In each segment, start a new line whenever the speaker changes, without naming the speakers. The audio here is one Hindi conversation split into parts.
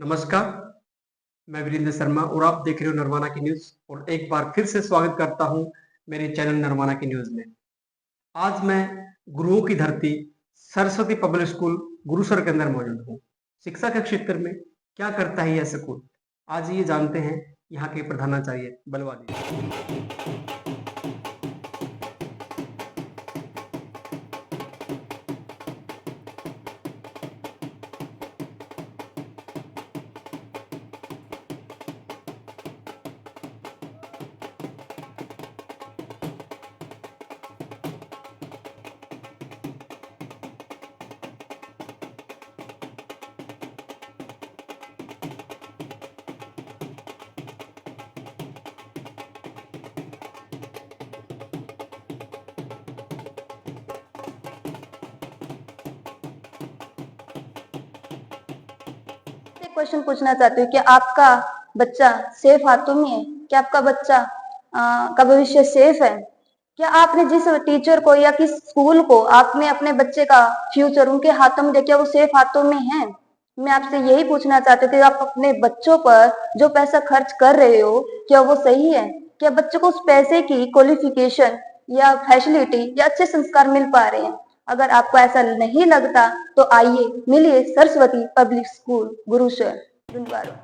नमस्कार, मैं वीरेंद्र शर्मा और आप देख रहे हो नरवाना की न्यूज़ और एक बार फिर से स्वागत करता हूं मेरे चैनल नरवाना की न्यूज़ में। आज मैं गुरुओं की धरती सरस्वती पब्लिक स्कूल गुरुसर के अंदर मौजूद हूं। शिक्षा के क्षेत्र में क्या करता है यह स्कूल? आज ये जानते हैं यहाँ के प्रधानाचार्य बलवादी जी।
एक क्वेश्चन पूछना चाहती हूँ कि आपका बच्चा सेफ हाथों में है? क्या आपका बच्चा का भविष्य सेफ है? क्या आपने जिस टीचर को या किस स्कूल को आपने अपने बच्चे का फ्यूचर उनके हाथों में देखा, वो सेफ हाथों में है? मैं आपसे यही पूछना चाहती थी, आप अपने बच्चों पर जो पैसा खर्च कर रहे हो क्या वो सही है? क्या बच्चों को उस पैसे की क्वालिफिकेशन या फैसिलिटी या अच्छे संस्कार मिल पा रहे हैं? अगर आपको ऐसा नहीं लगता तो आइए मिलिए सरस्वती पब्लिक स्कूल गुरुसर धन्यवाद।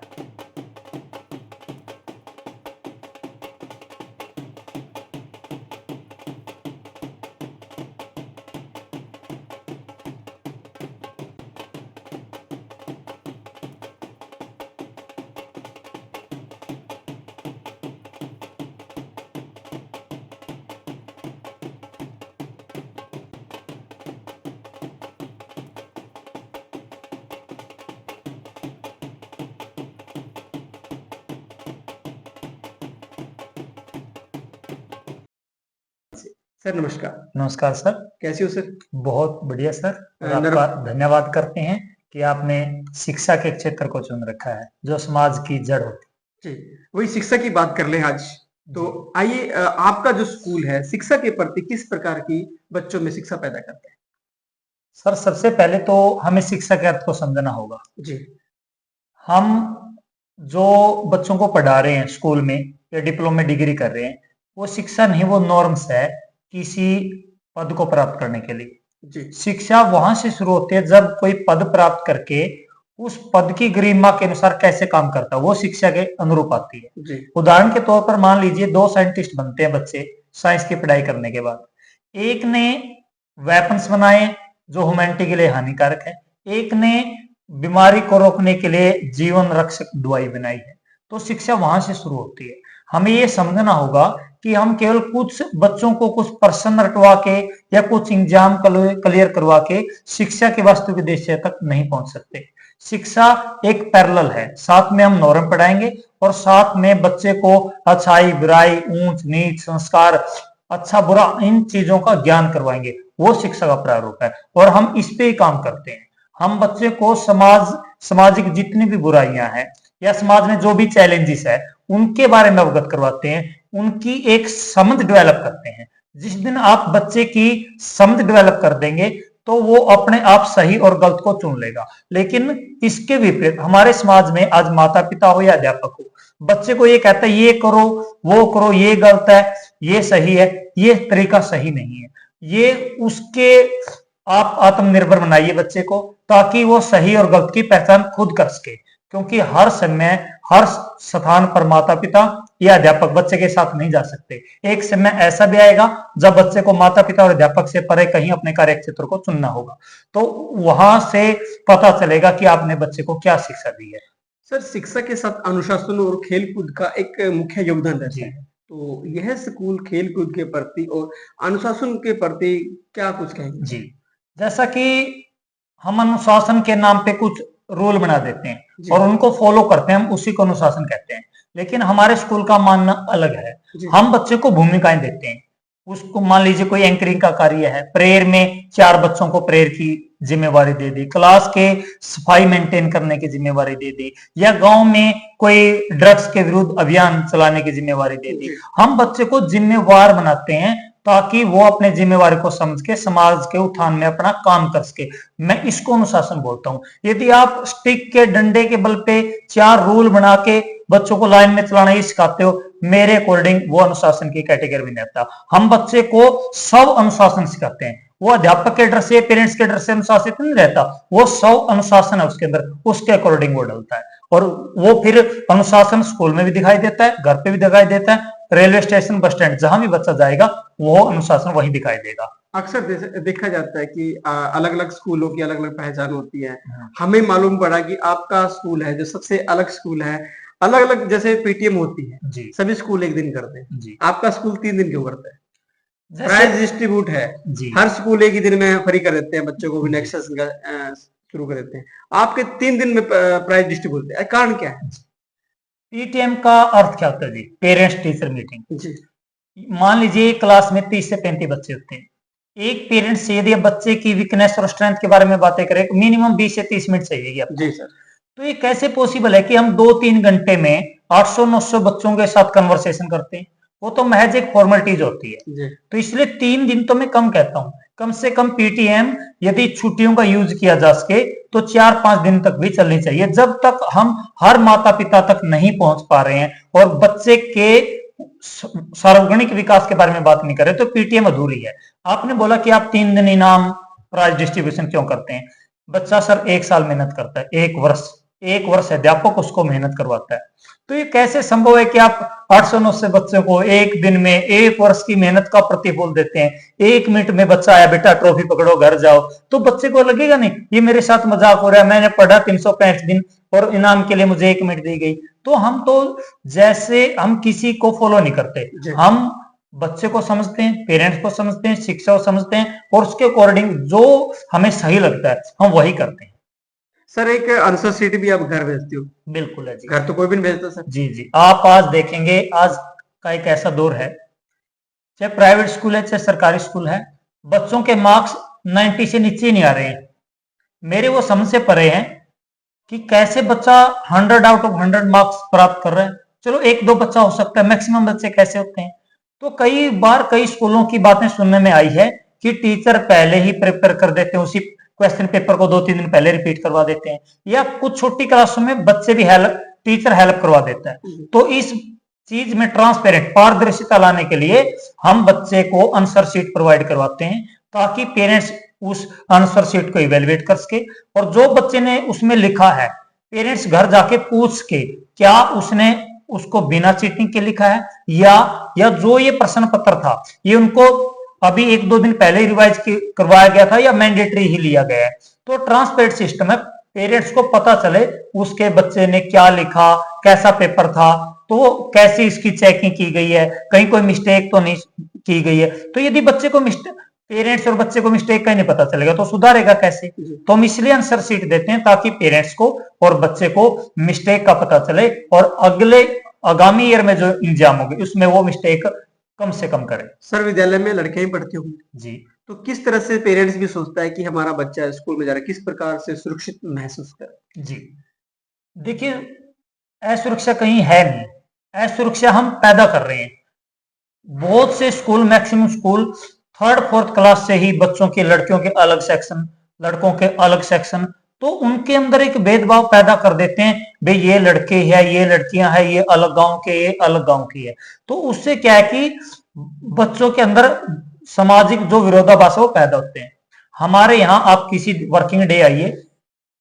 सर नमस्कार।
नमस्कार सर।
कैसे हो सर?
बहुत बढ़िया सर। और
नर-
आपका धन्यवाद करते हैं कि आपने शिक्षा के क्षेत्र को चुन रखा है जो समाज की जड़ होती
जी, वही शिक्षा की बात कर ले आज। तो आइए, आपका जो स्कूल है शिक्षा के प्रति किस प्रकार की बच्चों में शिक्षा पैदा करता है?
सर सबसे पहले तो हमें शिक्षा के अर्थ को समझना होगा।
जी।
हम जो बच्चों को पढ़ा रहे हैं स्कूल में या डिप्लोमा डिग्री कर रहे हैं, वो शिक्षा नहीं, वो नॉर्म्स है किसी पद को प्राप्त करने के लिए।
जी।
शिक्षा वहां से शुरू होती है जब कोई पद प्राप्त करके उस पद की गरिमा के अनुसार कैसे काम करता है, वो शिक्षा के अनुरूप आती है।
जी।
उदाहरण के तौर पर मान लीजिए 2 साइंटिस्ट बनते हैं बच्चे साइंस की पढ़ाई करने के बाद। एक ने वेपन्स बनाए जो ह्यूमैनिटी के लिए हानिकारक है, एक ने बीमारी को रोकने के लिए जीवन रक्षक दवाई बनाई है। तो शिक्षा वहां से शुरू होती है। हमें ये समझना होगा कि हम केवल कुछ बच्चों को कुछ प्रश्न रटवा के या कुछ एग्जाम क्लियर करवा के शिक्षा के वास्तविक उद्देश्य तक नहीं पहुंच सकते। शिक्षा एक पैरेलल है, साथ में हम नॉर्म पढ़ाएंगे और साथ में बच्चे को अच्छाई बुराई ऊंच नीच संस्कार अच्छा बुरा इन चीजों का ज्ञान करवाएंगे। वो शिक्षा का प्रारूप है और हम इस पे ही काम करते हैं। हम बच्चे को सामाजिक जितनी भी बुराइयां हैं या समाज में जो भी चैलेंजेस है उनके बारे में अवगत करवाते हैं, उनकी एक समझ डेवलप करते हैं। जिस दिन आप बच्चे की समझ डेवलप कर देंगे तो वो अपने आप सही और गलत को चुन लेगा। लेकिन इसके विपरीत हमारे समाज में आज माता पिता हो या अध्यापक हो, बच्चे को ये कहता है ये करो वो करो, ये गलत है ये सही है, ये तरीका सही नहीं है। ये उसके आप आत्मनिर्भर बनाइए बच्चे को ताकि वो सही और गलत की पहचान खुद कर सके, क्योंकि हर समय हर स्थान पर माता पिता या अध्यापक बच्चे के साथ नहीं जा सकते। एक समय ऐसा भी आएगा जब बच्चे को माता पिता और अध्यापक से परे कहीं अपने कार्य क्षेत्र को चुनना होगा, तो वहां से पता चलेगा कि आपने बच्चे को क्या शिक्षा दी है।
सर शिक्षा के साथ अनुशासन और खेल कूद का एक मुख्य योगदान रहता है, तो यह स्कूल खेल कूद के प्रति और अनुशासन के प्रति क्या कुछ कहेंगे?
जी, जैसा कि हम अनुशासन के नाम पे कुछ रूल बना देते हैं और उनको फॉलो करते हैं, हम उसी को अनुशासन कहते हैं। लेकिन हमारे स्कूल का मानना अलग है। हम बच्चे को भूमिकाएं देते हैं। उसको मान लीजिए कोई एंकरिंग का कार्य है, प्रेयर में 4 बच्चों को प्रेयर की जिम्मेवारी दे दी, क्लास के सफाई मेंटेन करने की जिम्मेवारी दे दी, या गांव में कोई ड्रग्स के विरुद्ध अभियान चलाने की जिम्मेवारी दे दी। हम बच्चे को जिम्मेवार बनाते हैं ताकि वो अपने जिम्मेवारी को समझ के समाज के उत्थान में अपना काम कर सके। मैं इसको अनुशासन बोलता हूं। यदि आप स्टिक के डंडे के बल पे 4 रूल बना के बच्चों को लाइन में चलाना ही सिखाते हो, मेरे अकॉर्डिंग वो अनुशासन की कैटेगरी में नहीं आता। हम बच्चे को सब अनुशासन सिखाते हैं। वो अध्यापक के डर से, पेरेंट्स के डर से अनुशासित नहीं रहता, वो सब अनुशासन है उसके अंदर, उसके अकॉर्डिंग वो डलता है। और वो फिर अनुशासन स्कूल में भी दिखाई देता है, घर पे भी दिखाई देता है, रेलवे स्टेशन, बस स्टैंड, जहां भी बच्चा जाएगा वो अनुशासन वही दिखाई देगा।
अक्सर देखा जाता है कि अलग अलग स्कूलों की अलग अलग पहचान होती है। हमें मालूम पड़ा कि आपका स्कूल है जो सबसे अलग स्कूल है। अलग अलग जैसे पीटीएम होती है
जी
सभी स्कूल एक दिन करते हैं
जी।
आपका स्कूल 3 दिन क्यों करता है?
जैसे
प्राइज डिस्ट्रीब्यूट है
जी
हर स्कूल एक ही दिन में फ्री कर देते हैं बच्चों को भी नेक्स्ट शुरू कर देते हैं। आपके 3 दिन में प्राइज डिस्ट्रीब्यूट होते हैं, कारण क्या है?
पीटीएम का अर्थ क्या होता है जी? Parents teacher meeting.
जी
मान लीजिए क्लास में 30 से 35 बच्चे होते हैं। एक पेरेंट्स से यदि बच्चे की वीकनेस और स्ट्रेंथ के बारे में बातें करें, मिनिमम 20 से 30 मिनट चाहिए आपको।
जी सर।
तो ये कैसे पॉसिबल है कि हम 2-3 घंटे में 800-900 बच्चों के साथ कन्वर्सेशन करते हैं? वो तो महज एक फॉर्मेलिटीज होती है।
जी
तो इसलिए 3 दिन तो मैं कम कहता हूं। कम से कम पीटीएम यदि छुट्टियों का यूज किया जा सके तो 4-5 दिन तक भी चलनी चाहिए, जब तक हम हर माता पिता तक नहीं पहुंच पा रहे हैं और बच्चे के सार्वजनिक विकास के बारे में बात नहीं करें तो पीटीएम अधूरी है। आपने बोला कि आप 3 दिन इनाम प्राइज डिस्ट्रीब्यूशन क्यों करते हैं? बच्चा सर 1 साल मेहनत करता है, 1 वर्ष अध्यापक उसको मेहनत करवाता है। तो ये कैसे संभव है कि आप 800-900 बच्चों को एक दिन में 1 वर्ष की मेहनत का प्रतिफल देते हैं? 1 मिनट में बच्चा आया, बेटा ट्रॉफी पकड़ो घर जाओ, तो बच्चे को लगेगा नहीं ये मेरे साथ मजाक हो रहा है, मैंने पढ़ा 365 दिन और इनाम के लिए मुझे 1 मिनट दी गई। तो हम तो जैसे हम किसी को फॉलो नहीं करते, हम बच्चे को समझते हैं, पेरेंट्स को समझते हैं, शिक्षा को समझते हैं और उसके अकॉर्डिंग जो हमें सही लगता है हम वही करते हैं।
सर एक आंसर शीट भी आप घर भेजते हो?
बिल्कुल है जी।
घर तो कोई भी नहीं भेजता सर।
जी जी। आप आज देखेंगे, आज का एक ऐसा दौर है, चाहे प्राइवेट स्कूल है चाहे सरकारी स्कूल है, बच्चों के मार्क्स 90 से नीचे नहीं आ रहे हैं। मेरे वो समझ से परे हैं कि कैसे बच्चा 100 आउट ऑफ 100 मार्क्स प्राप्त कर रहा है। चलो 1-2 बच्चा हो सकता है, मैक्सिमम बच्चे कैसे होते हैं? तो कई बार कई स्कूलों की बातें सुनने में आई है कि टीचर पहले ही प्रिपेयर कर देते हैं, उसी क्वेश्चन पेपर को 2-3 दिन पहले रिपीट करवा देते हैं, या कुछ छोटी क्लासों में बच्चे भी टीचर हेल्प करवा देता है। तो इस चीज में ट्रांसपेरेंट पारदर्शिता लाने के लिए हम बच्चे को आंसर शीट प्रोवाइड करवाते हैं ताकि पेरेंट्स उस आंसर शीट को इवेलुएट कर सके और जो बच्चे ने उसमें लिखा है पेरेंट्स घर जाके पूछ के क्या उसने उसको बिना चीटिंग के लिखा है या जो ये प्रश्न पत्र था ये उनको अभी 1-2 दिन पहले रिवाइज करवाया गया था या मैंडेटरी ही लिया गया है। तो ट्रांसपेरेंट सिस्टम है, पेरेंट्स को पता चले उसके बच्चे ने क्या लिखा, कैसा पेपर था, तो कैसे इसकी चेकिंग की गई है, कहीं कोई मिस्टेक तो नहीं की गई है। तो यदि बच्चे को पेरेंट्स और बच्चे को मिस्टेक का ही नहीं पता चलेगा तो सुधारेगा कैसे? तो हम इसलिए आंसर शीट देते हैं ताकि पेरेंट्स को और बच्चे को मिस्टेक का पता चले और आगामी ईयर में जो एग्जाम होगी उसमें वो मिस्टेक कम से कम करें।
सर विद्यालय में लड़कियां ही पढ़ती होंगी
जी,
तो किस तरह से पेरेंट्स भी सोचता है कि हमारा बच्चा स्कूल में जा रहा है, किस प्रकार से सुरक्षित महसूस करे?
जी देखिए, असुरक्षा कहीं है नहीं, असुरक्षा हम पैदा कर रहे हैं। बहुत से school, maximum school 3rd-4th class से ही बच्चों के, लड़कियों के अलग सेक्शन, लड़कों के अलग सेक्शन, तो उनके अंदर एक भेदभाव पैदा कर देते हैं, भाई ये लड़के हैं, ये लड़कियां हैं, ये अलग गांव के, ये अलग गांव की है। तो उससे क्या है कि बच्चों के अंदर सामाजिक जो विरोधाभास है वो पैदा होते हैं। हमारे यहाँ आप किसी वर्किंग डे आइए,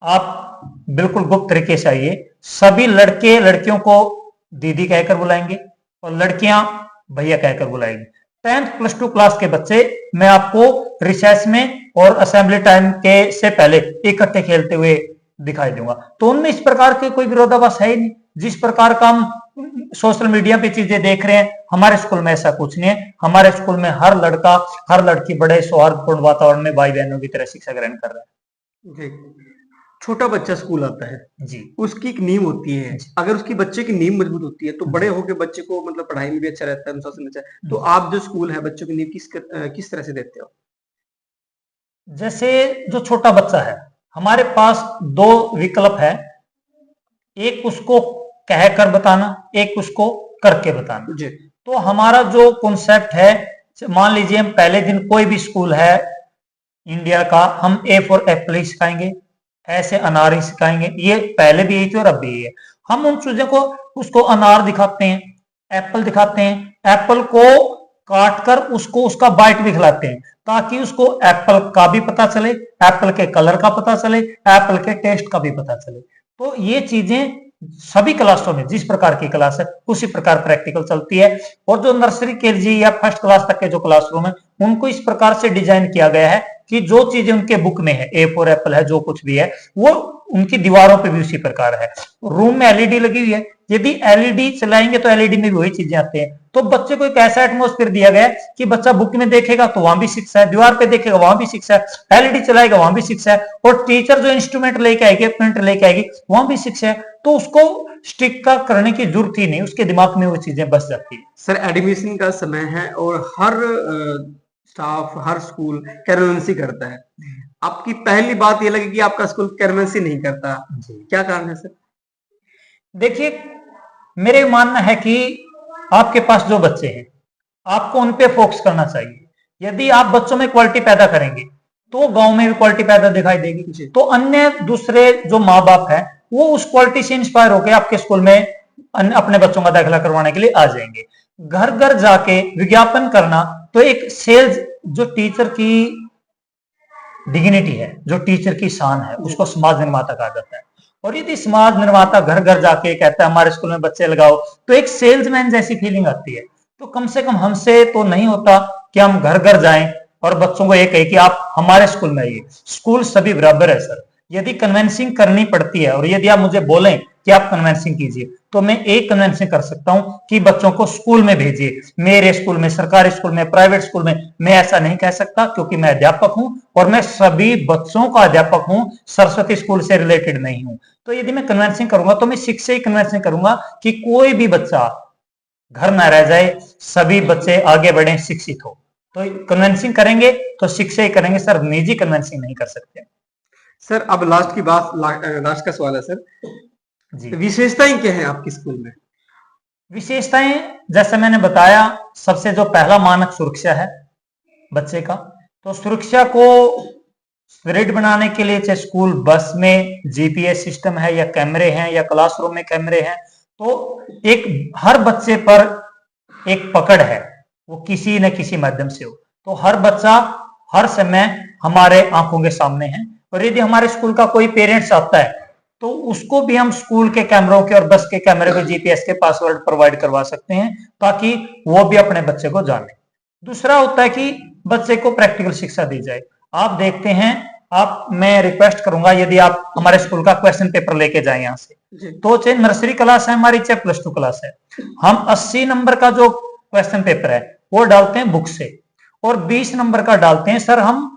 आप बिल्कुल गुप्त तरीके से आइए, सभी लड़के लड़कियों को दीदी कहकर बुलाएंगे और लड़कियां भैया कहकर बुलाएंगे। 10th प्लस 2 क्लास के बच्चे मैं आपको रिसेस में और असेंबली टाइम के से पहले इकट्ठे खेलते हुए दिखाई दूंगा। तो उनमें इस प्रकार के कोई विरोधाभास है ही नहीं। जिस प्रकार का हम सोशल मीडिया पे चीजें देख रहे हैं, हमारे स्कूल में ऐसा कुछ नहीं है। हमारे स्कूल में हर लड़का हर लड़की बड़े सौहार्दपूर्ण वातावरण में भाई बहनों की तरह शिक्षा ग्रहण कर रहा है।
जी। छोटा बच्चा स्कूल आता है
जी,
उसकी एक नींव होती है, अगर उसकी बच्चे की नींव मजबूत होती है तो बड़े होकर बच्चे को मतलब पढ़ाई में भी अच्छा रहता है, अनुशासन में अच्छा है। तो आप जो स्कूल है बच्चों की नींव किस तरह से देते हो?
जैसे जो छोटा बच्चा है, हमारे पास 2 विकल्प है, एक उसको कहकर बताना, एक उसको करके बताना।
जी
तो हमारा जो कॉन्सेप्ट है मान लीजिए हम पहले दिन कोई भी स्कूल है इंडिया का, हम ए फॉर एप्पल ही सिखाएंगे, ऐसे अनार ही सिखाएंगे, ये पहले भी यही थी और अब भी यही है। हम उन चीजों को, उसको अनार दिखाते हैं, एप्पल दिखाते हैं, एप्पल को काट कर उसको उसका बाइट भी खिलाते हैं, ताकि उसको एप्पल का भी पता चले, एप्पल के कलर का पता चले, एप्पल के टेस्ट का भी पता चले। तो ये चीजें सभी क्लासों में, जिस प्रकार की क्लास है उसी प्रकार प्रैक्टिकल चलती है। और जो नर्सरी केजी या फर्स्ट क्लास तक के जो क्लासरूम है, उनको इस प्रकार से डिजाइन किया गया है कि जो चीजें उनके बुक में है, ए फॉर एप्पल है, जो कुछ भी है, वो उनकी दीवारों पे भी उसी प्रकार है। रूम में एलईडी लगी हुई है, यदि एलईडी चलाएंगे तो एलईडी में भी वही चीजें आती हैं। तो बच्चे को एक ऐसा एटमोस्फेयर दिया गया है कि बच्चा बुक में देखेगा तो वहां भी शिक्षा है, दीवार पे देखेगा वहां भी शिक्षा है, एलईडी चलाएगा वहां भी शिक्षा है, और टीचर जो इंस्ट्रूमेंट लेके आएगी, प्रिंटर लेके आएगी, वहां भी शिक्षा है। तो उसको स्टिक का करने की जरूरत ही नहीं, उसके दिमाग में वो चीजें बस जाती है।
सर एडमिशन का समय है और हर स्टाफ, हर स्कूल कैरवेंसी करता है। आपकी पहली बात ये लगी कि आपका स्कूल कैरवेंसी नहीं करता, क्या कारण है सर?
देखिए, मेरे मानना है कि आपके पास जो बच्चे हैं, आपको उन पे फोकस करना चाहिए। यदि आप बच्चों में क्वालिटी पैदा करेंगे तो गांव में भी क्वालिटी पैदा दिखाई देगी। तो अन्य दूसरे जो माँ बाप है, वो उस क्वालिटी से इंस्पायर होकर आपके स्कूल में अपने बच्चों का दाखिला करवाने के लिए आ जाएंगे। घर घर जाके विज्ञापन करना तो एक सेल्स, जो टीचर की डिग्निटी है, जो टीचर की शान है, उसको समाज निर्माता कहा जाता है। और यदि समाज निर्माता घर घर जाके कहता है हमारे स्कूल में बच्चे लगाओ, तो एक सेल्समैन जैसी फीलिंग आती है। तो कम से कम हमसे तो नहीं होता कि हम घर घर जाएं और बच्चों को ये कहे कि आप हमारे स्कूल में आइए। स्कूल सभी बराबर है सर। यदि कन्वेंसिंग करनी पड़ती है और यदि आप मुझे बोलें कि आप कन्वेंसिंग कीजिए, तो मैं एक कन्वेंसिंग कर सकता हूं कि बच्चों को स्कूल में भेजिए। मेरे स्कूल में, सरकारी स्कूल में, प्राइवेट स्कूल में, मैं ऐसा नहीं कह सकता, क्योंकि मैं अध्यापक हूं और मैं सभी बच्चों का अध्यापक हूं, सरस्वती स्कूल से रिलेटेड नहीं हूं। तो यदि मैं कन्वेंसिंग करूंगा तो मैं शिक्षा ही कन्वेंसिंग करूंगा कि कोई भी बच्चा घर ना रह जाए, सभी बच्चे आगे बढ़े, शिक्षित हो। तो कन्वेंसिंग करेंगे तो शिक्षा ही करेंगे सर, निजी कन्वेंसिंग नहीं कर सकते।
सर अब लास्ट की बात, लास्ट का सवाल है सर
जी,
विशेषताएं क्या है आपके स्कूल में?
विशेषताएं जैसे मैंने बताया, सबसे जो पहला मानक सुरक्षा है बच्चे का। तो सुरक्षा को स्पिरिट बनाने के लिए, चाहे स्कूल बस में जीपीएस सिस्टम है या कैमरे हैं या क्लासरूम में कैमरे हैं, तो एक हर बच्चे पर एक पकड़ है, वो किसी न किसी माध्यम से हो। तो हर बच्चा हर समय हमारे आंखों के सामने है। और यदि हमारे स्कूल का कोई पेरेंट्स आता है तो उसको भी हम स्कूल के कैमरों के और बस के कैमरे के जीपीएस के पासवर्ड प्रोवाइड करवा सकते हैं, ताकि वो भी अपने बच्चे को जाने। दूसरा होता है कि बच्चे को प्रैक्टिकल शिक्षा दी जाए। आप देखते हैं, मैं रिक्वेस्ट करूंगा, यदि आप हमारे स्कूल का क्वेश्चन पेपर लेके जाए यहाँ से, तो चाहे नर्सरी क्लास है हमारी, चाहे +2 क्लास है, हम 80 नंबर का जो क्वेश्चन पेपर है वो डालते हैं बुक से, और 20 नंबर का डालते हैं सर हम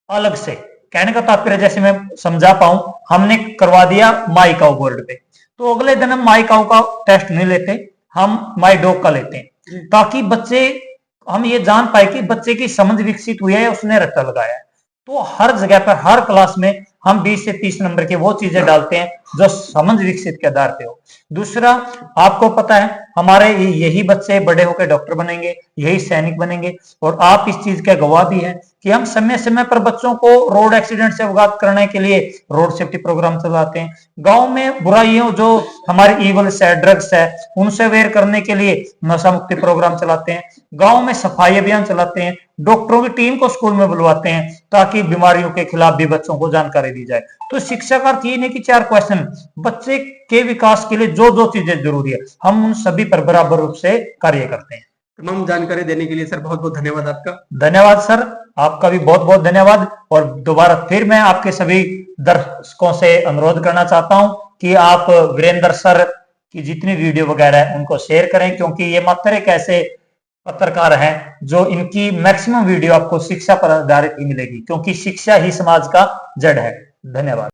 अलग से। कहने का तात्पर्य, जैसे मैं समझा पाऊं, हमने करवा दिया माई काऊ बोर्ड पे, तो अगले दिन हम माई काऊ का टेस्ट नहीं लेते, हम माई डॉग का लेते हैं, ताकि बच्चे, हम ये जान पाए कि बच्चे की समझ विकसित हुई है, उसने रट्टा लगाया है। तो हर जगह पर, हर क्लास में हम 20 से 30 नंबर की वो चीजें डालते हैं जो समझ विकसित के आधार पे हो। दूसरा, आपको पता है हमारे यही बच्चे बड़े होकर डॉक्टर बनेंगे, यही सैनिक बनेंगे, और आप इस चीज के गवाह भी हैं कि हम समय समय पर बच्चों को रोड एक्सीडेंट से अवगत करने के लिए रोड सेफ्टी प्रोग्राम चलाते हैं। गांव में बुराइयों, जो हमारी ईवल्स है, ड्रग्स है, उनसे अवेयर करने के लिए नशा मुक्ति प्रोग्राम चलाते हैं। गांव में सफाई अभियान चलाते हैं, डॉक्टरों की टीम को स्कूल में बुलवाते हैं, ताकि बीमारियों के खिलाफ भी बच्चों को जानकारी दी जाए। तो शिक्षा का अर्थ ये नहीं कि 4 क्वेश्चन, बच्चे के विकास के लिए जो जो चीजें जरूरी है, हम उन सभी पर बराबर रूप से कार्य करते हैं।
तमाम जानकारी देने के लिए सर बहुत बहुत धन्यवाद आपका।
धन्यवाद सर, आपका भी बहुत बहुत धन्यवाद। और दोबारा फिर मैं आपके सभी दर्शकों से अनुरोध करना चाहता हूं कि आप वीरेंद्र सर की जितनी वीडियो वगैरह है उनको शेयर करें, क्योंकि ये मात्र एक ऐसे पत्रकार हैं जो इनकी मैक्सिमम वीडियो आपको शिक्षा पर आधारित ही मिलेगी, क्योंकि शिक्षा ही समाज का जड़ है। धन्यवाद।